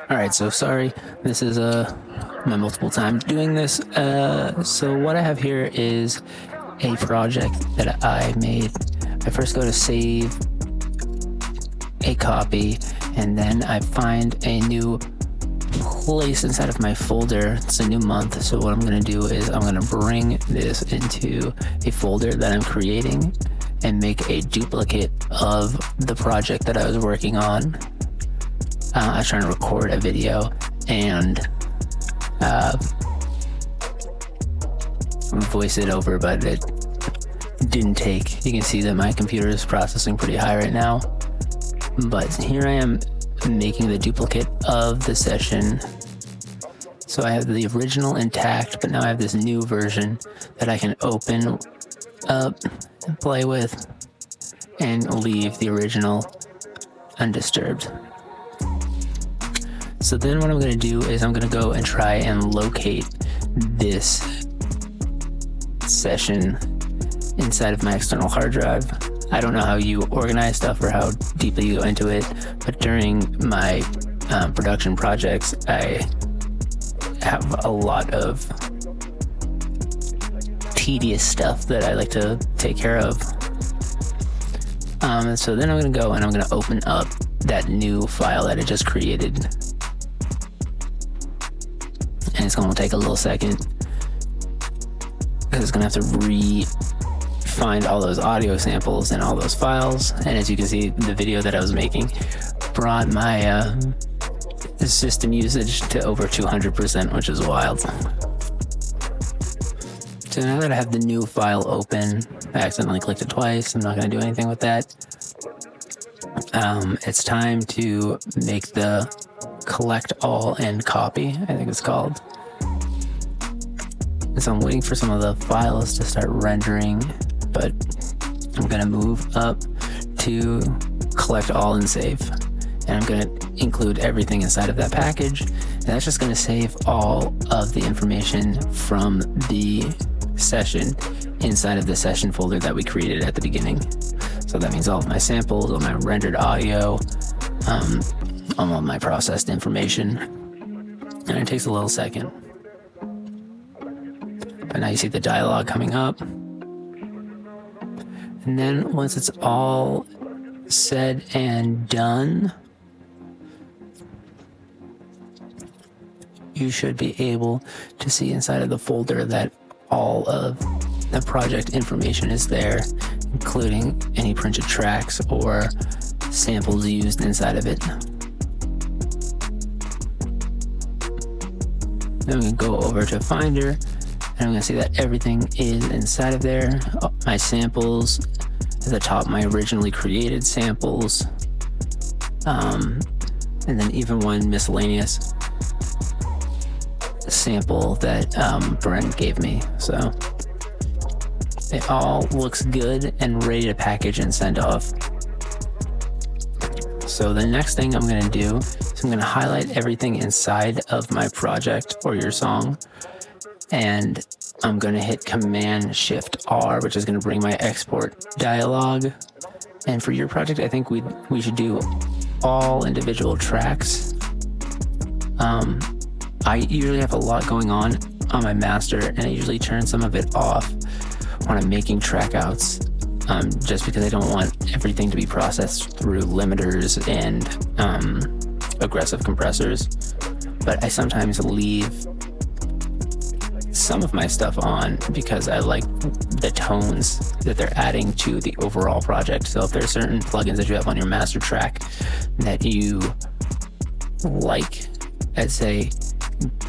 Alright, so sorry, this is my multiple time doing this. So what I have here is a project that I made. I first go to save a copy, and then I find a new place inside of my folder. It's a new month, so what I'm going to do is I'm going to bring this into a folder that I'm creating and make a duplicate of the project that I was working on. I was trying to record a video and voice it over, but it didn't take. You can see that my computer is processing pretty high right now. But here I am making the duplicate of the session. So I have the original intact, but now I have this new version that I can open up and play with and leave the original undisturbed. So then what I'm going to do is I'm going to go and try and locate this session inside of my external hard drive. I don't know how you organize stuff or how deeply you go into it, but during my production projects, I have a lot of tedious stuff that I like to take care of. So then I'm going to go and I'm going to open up that new file that I just created. And it's going to take a little second because it's going to have to find all those audio samples and all those files. And as you can see, the video that I was making brought my system usage to over 200%, which is wild. So now that I have the new file open, I accidentally clicked it twice. I'm not going to do anything with that. It's time to make the collect all and copy, I think it's called. So I'm waiting for some of the files to start rendering, but I'm going to move up to collect all and save. And I'm going to include everything inside of that package. And that's just going to save all of the information from the session inside of the session folder that we created at the beginning. So that means all of my samples, all my rendered audio, all of my processed information. And it takes a little second. But now you see the dialogue coming up. And then once it's all said and done, you should be able to see inside of the folder that all of the project information is there, including any printed tracks or samples used inside of it. Then we can go over to Finder, and I'm going to see that everything is inside of there. My samples at the top, my originally created samples, and then even one miscellaneous sample that Brent gave me. So it all looks good and ready to package and send off. So the next thing I'm going to do is I'm going to highlight everything inside of my project or your song, and I'm going to hit Command-Shift-R, which is going to bring my export dialog. And for your project, I think we should do all individual tracks. I usually have a lot going on my master, and I usually turn some of it off when I'm making track outs, just because I don't want everything to be processed through limiters and aggressive compressors. But I sometimes leave some of my stuff on because I like the tones that they're adding to the overall project. So if there's certain plugins that you have on your master track that you like, I'd say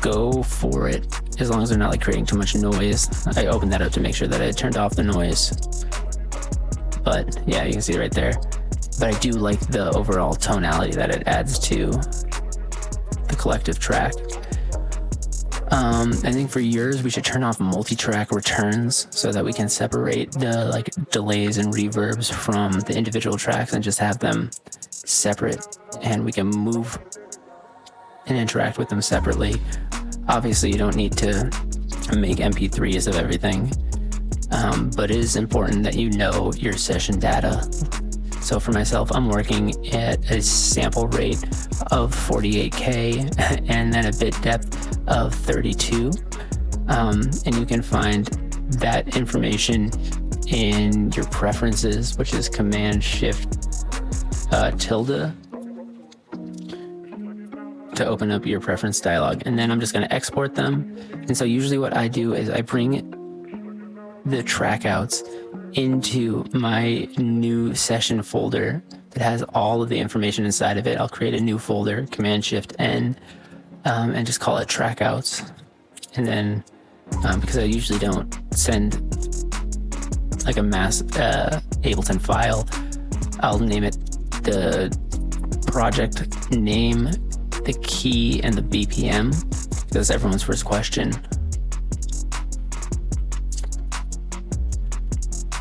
go for it, as long as they're not like creating too much noise. I opened that up to make sure that I turned off the noise, but yeah, you can see it right there. But I do like the overall tonality that it adds to the collective track. I think for yours, we should turn off multi-track returns so that we can separate the like delays and reverbs from the individual tracks and just have them separate, and we can move and interact with them separately. Obviously, you don't need to make MP3s of everything, but it is important that you know your session data So for myself, I'm working at a sample rate of 48K and then a bit depth of 32. And you can find that information in your preferences, which is Command Shift tilde to open up your preference dialog. And then I'm just going to export them. And so usually what I do is I bring the track outs into my new session folder that has all of the information inside of it. I'll create a new folder, Command Shift N, and just call it track outs. And then because I usually don't send like a mass Ableton file, I'll name it the project name, the key, and the BPM. That's everyone's first question.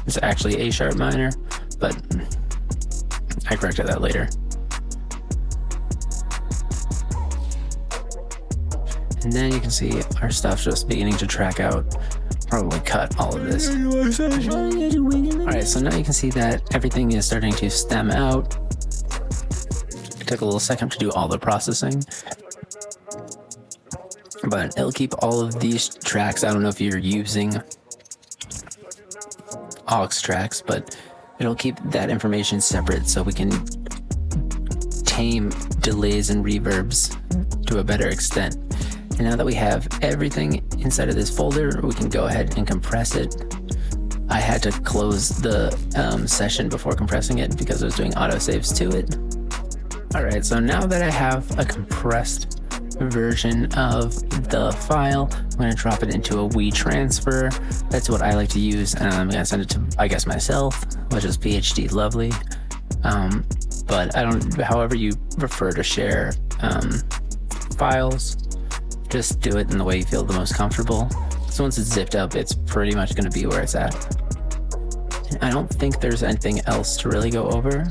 It's actually A sharp minor, but I corrected that later. And then you can see our stuff just beginning to track out. Probably cut all of this. Alright, so now you can see that everything is starting to stem out. It took a little second to do all the processing, but it'll keep all of these tracks. I don't know if you're using aux tracks, but it'll keep that information separate so we can tame delays and reverbs to a better extent. And now that we have everything inside of this folder, we can go ahead and compress it. I had to close the session before compressing it because I was doing autosaves to it. Alright, so now that I have a compressed version of the file, I'm going to drop it into a WeTransfer. That's what I like to use, and I'm going to send it to, I guess, myself, which is PhD lovely. But I don't, however you prefer to share files, just do it in the way you feel the most comfortable. So once it's zipped up, it's pretty much going to be where it's at. I don't think there's anything else to really go over.